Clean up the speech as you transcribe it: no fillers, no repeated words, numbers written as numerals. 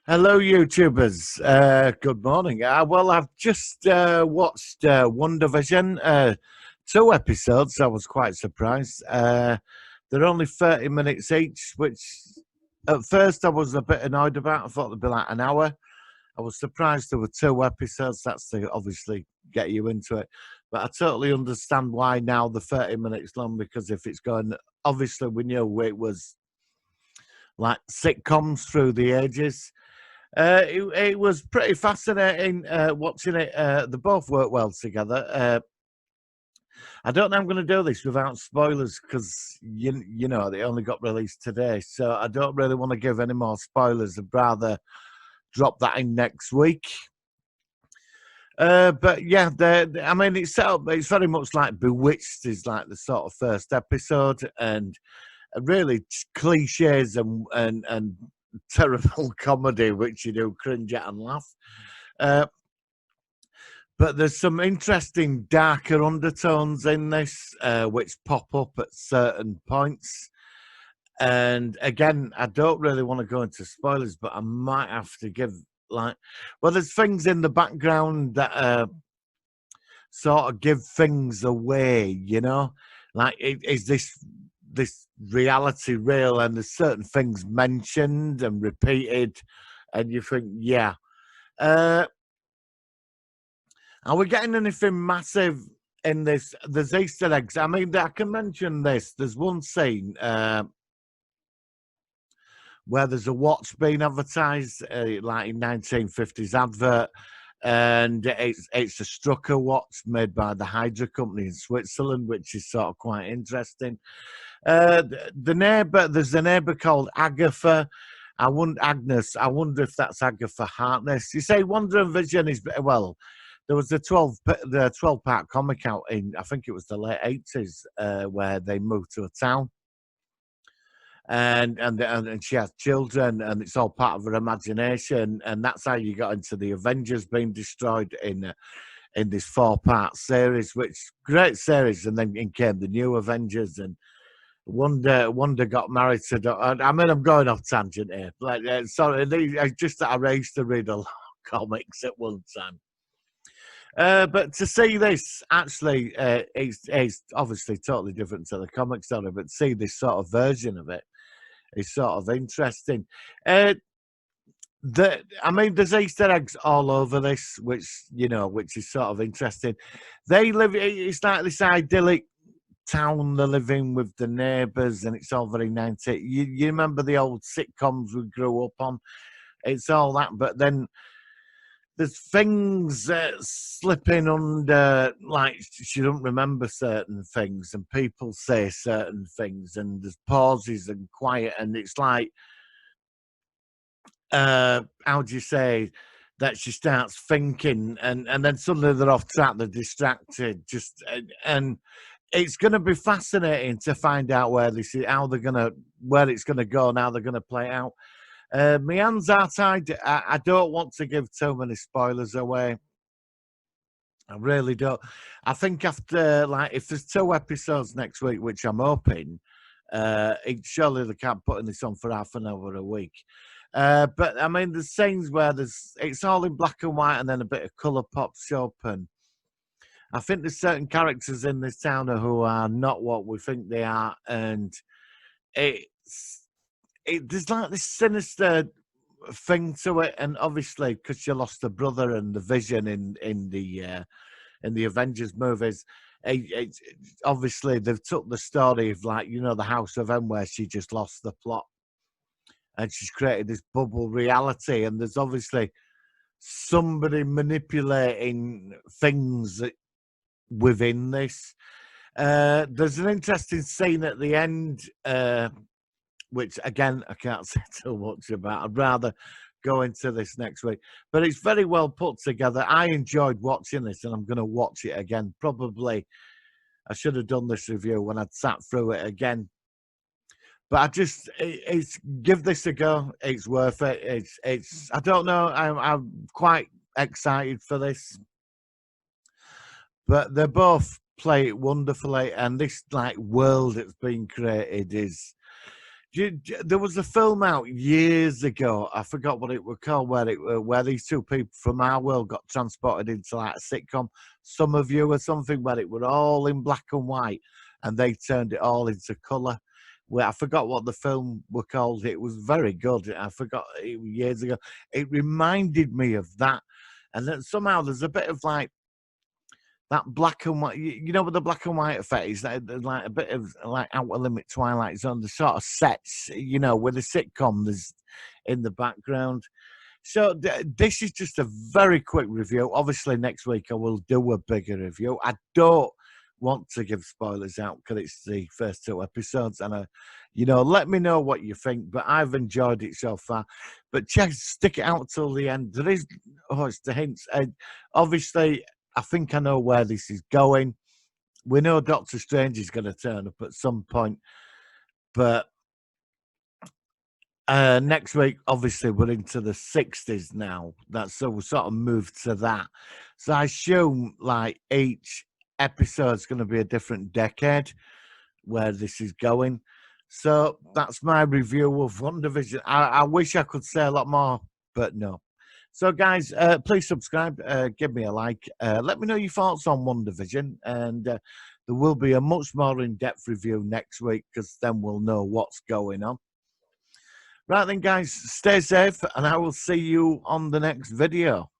Hello, YouTubers. Good morning. Well, I've just watched Wandavision, two episodes. I was quite surprised. They're only 30 minutes each, which at first I was a bit annoyed about. I thought they'd be like an hour. I was surprised there were two episodes. That's to obviously get you into it. But I totally understand why now the 30 minutes long, because if it's going, obviously we knew it was like sitcoms through the ages. It was pretty fascinating watching it. They both work well together. I don't know. I'm going to do this without spoilers because you know they only got released today, so I don't really want to give any more spoilers. I'd rather drop that in next week. But yeah, I mean, it's set up. It's very much like Bewitched is like the sort of first episode, and really cliches and terrible comedy, which you do cringe at and laugh. Uh, but there's some interesting darker undertones in this, which pop up at certain points. And again, I don't really want to go into spoilers, but I might have to give like, well, there's things in the background that sort of give things away, you know, like is this reality real? And there's certain things mentioned and repeated, and you think, yeah. Uh, are we getting anything massive in this? There's Easter eggs. I mean, I can mention this. There's one scene where there's a watch being advertised, like in 1950s advert, and it's a Strucker watch made by the Hydra company in Switzerland, which is sort of quite interesting. The neighbour, there's a neighbour called Agatha. I wonder Agnes. I wonder if that's Agatha Harkness. You say Wandavision is well. There was the 12-part comic out in, I think it was the late 80s, where they moved to a town, and she has children, and it's all part of her imagination, and that's how you got into the Avengers being destroyed in this 4-part series, which great series, and then in came the new Avengers, and Wonder got married to. I mean, I'm going off tangent here. Like, sorry, it's just that I used to read a lot of comics at one time. But to see this, actually, it's obviously totally different to the comic story, but to see this sort of version of it is sort of interesting. Uh, I mean, there's Easter eggs all over this, which is sort of interesting. They live. It's like this idyllic town they're living with the neighbours, and it's all very 90. You remember the old sitcoms we grew up on? It's all that, but then there's things slipping under, like she don't remember certain things, and people say certain things, and there's pauses and quiet, and it's like, how do you say, that she starts thinking, and then suddenly they're off track, they're distracted, and it's going to be fascinating to find out where this is, where it's gonna go, and how they're gonna play it out. My hands are tied. I don't want to give too many spoilers away. I really don't. I think after, like, if there's two episodes next week, which I'm hoping, surely they can't put this on for half an hour a week. But I mean, there's scenes where it's all in black and white, and then a bit of color pops up, and I think there's certain characters in this town who are not what we think they are, and it's there's like this sinister thing to it, and obviously because she lost her brother and the Vision in the Avengers movies, obviously they've took the story of, like, the House of M, where she just lost the plot, and she's created this bubble reality, and there's obviously somebody manipulating things within this. There's an interesting scene at the end, which again I can't say too much about. I'd rather go into this next week, but it's very well put together. I enjoyed watching this, and I'm going to watch it again. Probably I should have done this review when I'd sat through it again, but it's give this a go. It's worth it. It's I don't know. I'm quite excited for this, but they both play it wonderfully, and this, like, world that's been created There was a film out years ago. I forgot what it was called, where these two people from our world got transported into like a sitcom, Some of You or something, where it were all in black and white, and they turned it all into colour. Well, I forgot what the film were called. It was very good. I forgot it was years ago. It reminded me of that, and then somehow there's a bit of like that black and white, you know, with the black and white effect, is that there's like a bit of like Outer Limit, Twilight Zone, the sort of sets, you know, with a sitcom there's in the background. So this is just a very quick review. Obviously, next week I will do a bigger review. I don't want to give spoilers out because it's the first two episodes, and you know, let me know what you think. But I've enjoyed it so far. But stick it out till the end. There is, it's the hints. Obviously, I think I know where this is going. We know Doctor Strange is going to turn up at some point, but next week, obviously, we're into the 60s now. So we sort of moved to that. So I assume like each episode's going to be a different decade where this is going. So that's my review of WandaVision. I wish I could say a lot more, but no. So, guys, please subscribe, give me a like. Let me know your thoughts on WandaVision, and there will be a much more in-depth review next week because then we'll know what's going on. Right then, guys, stay safe, and I will see you on the next video.